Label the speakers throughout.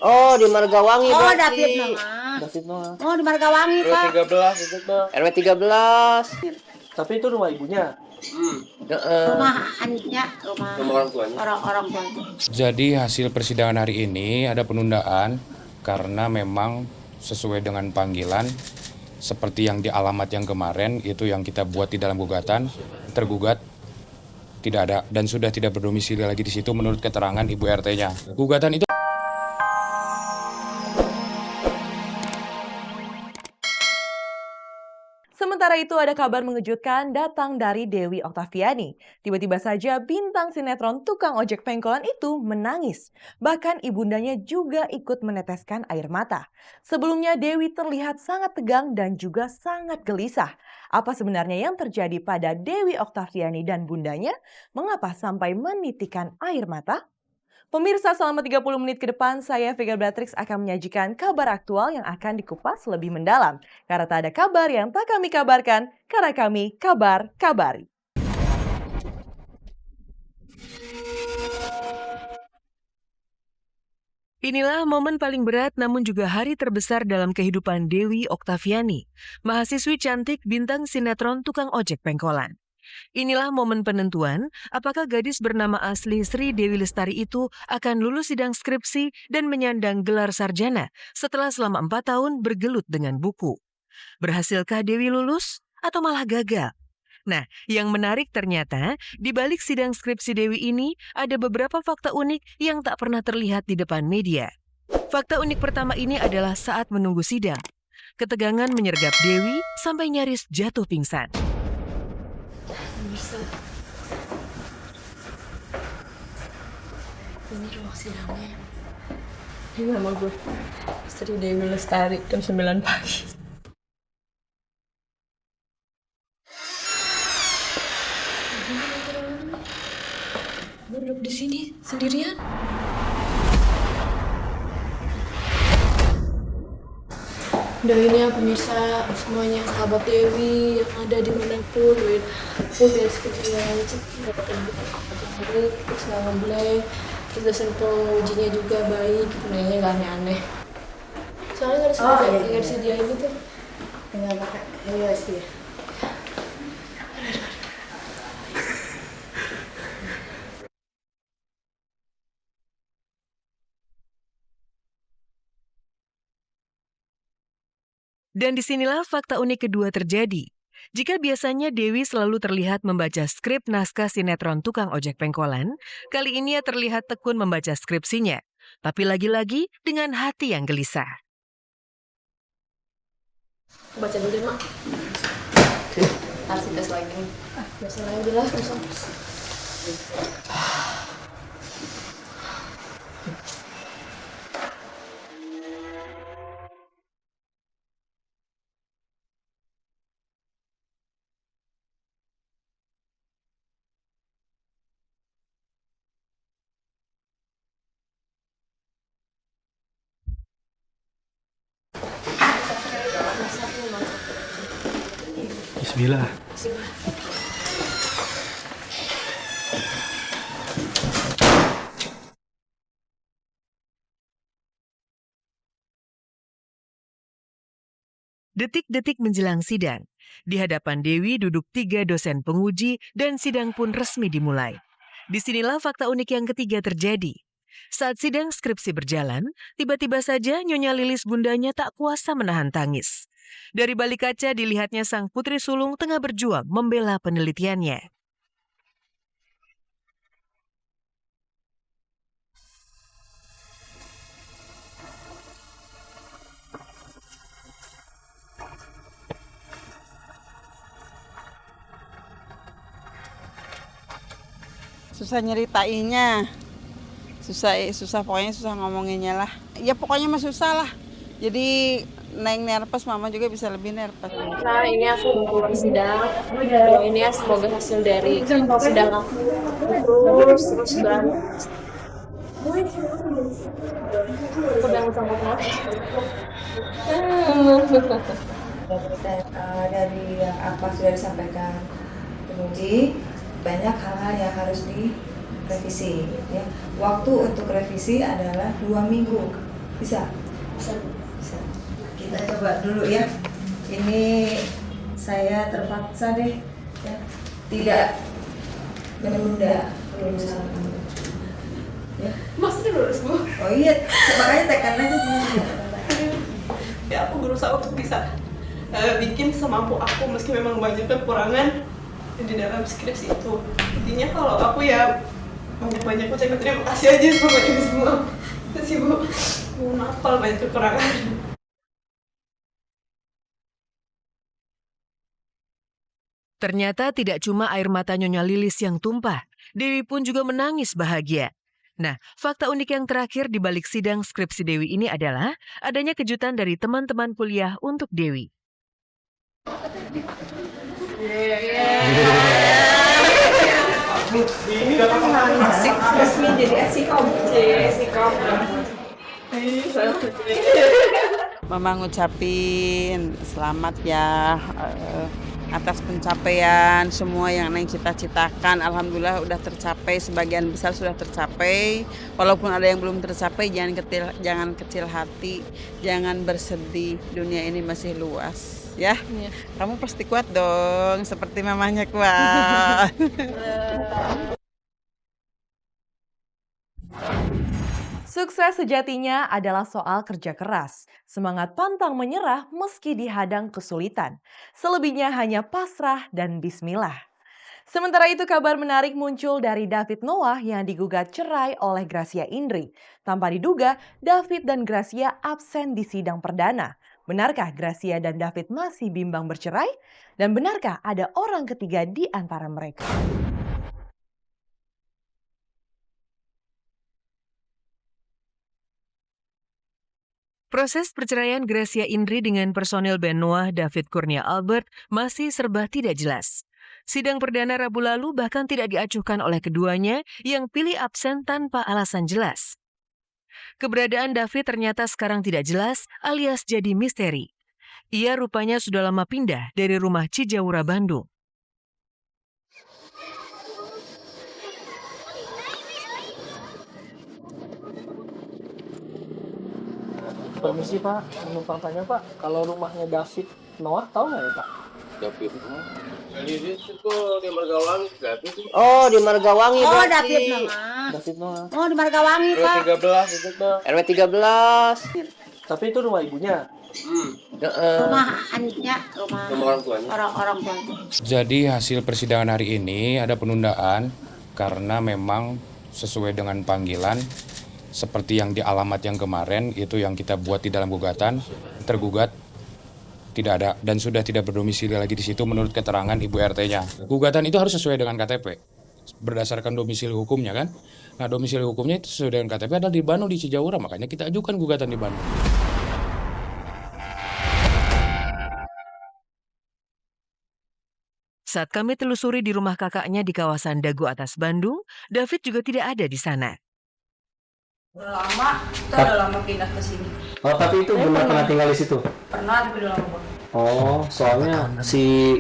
Speaker 1: Oh, di Margawangi
Speaker 2: Oh,
Speaker 1: berarti.
Speaker 2: David nama.
Speaker 1: David Noah.
Speaker 2: Oh, di Margawangi,
Speaker 3: RW
Speaker 2: Pak.
Speaker 3: 13 itu tuh.
Speaker 1: RW 13.
Speaker 3: Tapi itu rumah ibunya.
Speaker 2: Rumah anaknya, rumah
Speaker 3: Rumah orang tuanya.
Speaker 2: orang-orang tua.
Speaker 4: Jadi hasil persidangan hari ini ada penundaan karena memang sesuai dengan panggilan seperti yang di alamat yang kemarin itu yang kita buat di dalam gugatan, tergugat tidak ada dan sudah tidak berdomisili lagi di situ menurut keterangan Ibu RT-nya. Gugatan itu
Speaker 5: Sementara itu ada kabar mengejutkan datang dari Dewi Oktaviani. Tiba-tiba saja bintang sinetron tukang ojek pengkolan itu menangis. Bahkan ibundanya juga ikut meneteskan air mata. Sebelumnya Dewi terlihat sangat tegang dan juga sangat gelisah. Apa sebenarnya yang terjadi pada Dewi Oktaviani dan bundanya? Mengapa sampai menitikan air mata? Pemirsa, selama 30 menit ke depan, saya Vega Beatrix akan menyajikan kabar aktual yang akan dikupas lebih mendalam. Karena tak ada kabar yang tak kami kabarkan, karena kami kabar-kabari. Inilah momen paling berat namun juga hari terbesar dalam kehidupan Dewi Oktaviani, mahasiswi cantik bintang sinetron tukang ojek pengkolan. Inilah momen penentuan apakah gadis bernama asli Sri Dewi Lestari itu akan lulus sidang skripsi dan menyandang gelar sarjana setelah selama 4 tahun bergelut dengan buku. Berhasilkah Dewi lulus atau malah gagal? Nah, yang menarik ternyata di balik sidang skripsi Dewi ini ada beberapa fakta unik yang tak pernah terlihat di depan media. Fakta unik pertama ini adalah saat menunggu sidang. Ketegangan menyergap Dewi sampai nyaris jatuh pingsan.
Speaker 6: Ini ruang sidangnya. Ini nama gue Sri Dewi Lestari, jam 9 pagi. Gue duduk di sini sendirian. Doain ya pemirsa semuanya, sahabat Dewi yang ada di manapun, doain aku biar skripsinya cepet dapat baik, terus nggak ngeblank, terus dosen pengujinya juga baik, gitu nanya nggak aneh-aneh. Soalnya nggak disediain itu.
Speaker 2: Tinggal pakai USB.
Speaker 5: Dan disinilah fakta unik kedua terjadi. Jika biasanya Dewi selalu terlihat membaca skrip naskah sinetron tukang ojek pengkolan, kali ini ia terlihat tekun membaca skripsinya. Tapi lagi-lagi dengan hati yang gelisah.
Speaker 6: Baca dulu deh, Mak.
Speaker 2: Harus tes lagi.
Speaker 6: Biasa lah, udah lah, kosong.
Speaker 3: Bismillah.
Speaker 5: Detik-detik menjelang sidang, di hadapan Dewi duduk 3 dosen penguji dan sidang pun resmi dimulai. Disinilah fakta unik yang ketiga terjadi. Saat sidang skripsi berjalan, tiba-tiba saja Nyonya Lilis bundanya tak kuasa menahan tangis. Dari balik kaca dilihatnya sang putri sulung tengah berjuang membela penelitiannya.
Speaker 7: Susah nyeritainnya, susah pokoknya susah ngomonginnya lah. Ya pokoknya mah susah lah. Jadi Neng nervous, mama juga bisa lebih nervous.
Speaker 6: Nah, ini aku mau keluar sidang. Doain ya, semoga hasil dari sidang aku terus banget. Pedang sama
Speaker 8: dari yang apa sudah disampaikan penguji, banyak hal-hal yang harus direvisi. Ya. Waktu untuk revisi adalah 2 minggu. Bisa? Bisa. Bisa. Kita coba dulu ya. Ini saya terpaksa deh ya, tidak menunda kelulusan kamu. Ya.
Speaker 6: Maksudnya lulus, Bu?
Speaker 8: Oh iya, makanya tekan aja dulu.
Speaker 6: Ya, aku berusaha untuk bisa bikin semampu aku meski memang banyak kekurangan di dalam skripsi itu. Intinya kalau aku ya banyak-banyak ucapin terima kasih aja sama ini semua. Itu sih, Bu. Mohon maaf kalau banyak kekurangan.
Speaker 5: Ternyata tidak cuma air mata Nyonya Lilis yang tumpah, Dewi pun juga menangis bahagia. Nah, fakta unik yang terakhir di balik sidang skripsi Dewi ini adalah adanya kejutan dari teman-teman kuliah untuk Dewi.
Speaker 8: Resmi jadi Asikom.
Speaker 7: Mama ngucapin selamat ya atas pencapaian semua yang Neng cita-citakan. Alhamdulillah udah tercapai, sebagian besar sudah tercapai. Walaupun ada yang belum tercapai, jangan kecil hati, jangan bersedih. Dunia ini masih luas, ya. Kamu pasti kuat dong, seperti mamanya kuat.
Speaker 9: Sukses sejatinya adalah soal kerja keras, semangat pantang menyerah meski dihadang kesulitan. Selebihnya hanya pasrah dan bismillah. Sementara itu kabar menarik muncul dari David Noah yang digugat cerai oleh Gracia Indri. Tanpa diduga, David dan Gracia absen di sidang perdana. Benarkah Gracia dan David masih bimbang bercerai? Dan benarkah ada orang ketiga di antara mereka?
Speaker 5: Proses perceraian Gracia Indri dengan personil band Noah David Kurnia Albert masih serba tidak jelas. Sidang perdana Rabu lalu bahkan tidak diacuhkan oleh keduanya yang pilih absen tanpa alasan jelas. Keberadaan David ternyata sekarang tidak jelas alias jadi misteri. Ia rupanya sudah lama pindah dari rumah Cijawura, Bandung.
Speaker 3: Permisi Pak, menumpang tanya Pak, kalau rumahnya David Noah tahu nggak ya Pak?
Speaker 1: David. Lilis itu di Margawangi, David. Oh, di Margawangi
Speaker 2: Oh,
Speaker 1: berarti.
Speaker 2: David Noah.
Speaker 3: David Noah.
Speaker 2: Oh, di Margawangi, Pak.
Speaker 1: RW 13 itu tuh. RW 13.
Speaker 3: Tapi itu rumah ibunya.
Speaker 2: Rumah anaknya, rumah
Speaker 1: orang tuanya.
Speaker 2: orang tuanya.
Speaker 4: Jadi hasil persidangan hari ini ada penundaan karena memang sesuai dengan panggilan seperti yang di alamat yang kemarin itu yang kita buat di dalam gugatan, tergugat tidak ada dan sudah tidak berdomisili lagi di situ menurut keterangan Ibu RT-nya. Gugatan itu harus sesuai dengan KTP berdasarkan domisili hukumnya kan. Nah, domisili hukumnya itu sesuai dengan KTP adalah di Bandung, di Cijawura, makanya kita ajukan gugatan di Bandung.
Speaker 5: Saat kami telusuri di rumah kakaknya di kawasan Dago Atas, Bandung, David juga tidak ada di sana.
Speaker 10: Udah lama, kita udah lama pindah ke sini.
Speaker 3: Oh, tapi itu benar pernah tinggal di situ?
Speaker 10: Pernah, tapi udah lama banget.
Speaker 3: Oh, soalnya si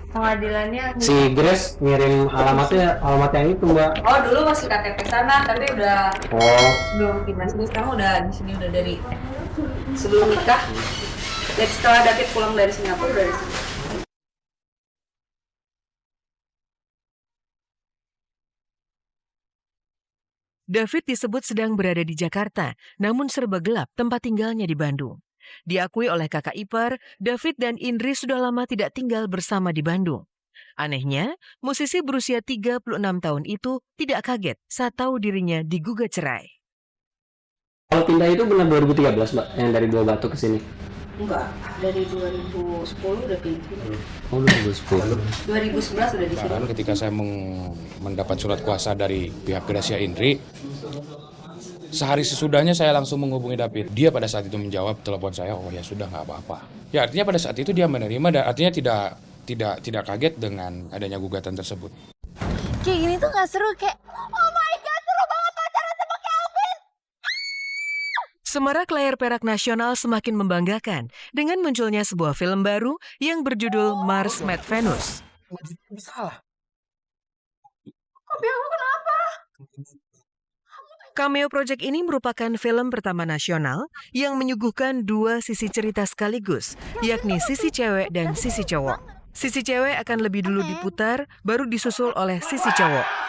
Speaker 10: Pengadilannya
Speaker 3: Grace ngirim alamat yang itu Mbak.
Speaker 10: Oh, dulu masih KTP sana, tapi udah sebelum pindah sini, sekarang udah di sini udah dari sebelum nikah. Dan setelah David pulang dari Singapura udah di sini.
Speaker 5: David disebut sedang berada di Jakarta, namun serba gelap tempat tinggalnya di Bandung. Diakui oleh kakak ipar, David dan Indri sudah lama tidak tinggal bersama di Bandung. Anehnya, musisi berusia 36 tahun itu tidak kaget saat tahu dirinya digugat cerai.
Speaker 3: Kalau pindah itu benar 2013 Mbak, yang dari Buah Batu ke sini?
Speaker 10: Enggak, dari 2010 udah pindah.
Speaker 3: Oh, 2010.
Speaker 10: 2011 udah di sini.
Speaker 4: Bahkan ketika saya mendapat surat kuasa dari pihak Gracia Indri, sehari sesudahnya saya langsung menghubungi David. Dia pada saat itu menjawab telepon saya, oh ya sudah nggak apa-apa. Ya artinya pada saat itu dia menerima dan artinya tidak kaget dengan adanya gugatan tersebut.
Speaker 9: Kayak gini tuh gak seru, kayak oh my god seru banget pacaran sama Kelvin.
Speaker 5: Semarak layar perak nasional semakin membanggakan dengan munculnya sebuah film baru yang berjudul Mars Met Venus.
Speaker 3: Salah.
Speaker 10: Tapi aku kenapa?
Speaker 5: Cameo Project ini merupakan film pertama nasional yang menyuguhkan dua sisi cerita sekaligus, yakni sisi cewek dan sisi cowok. Sisi cewek akan lebih dulu diputar, baru disusul oleh sisi cowok.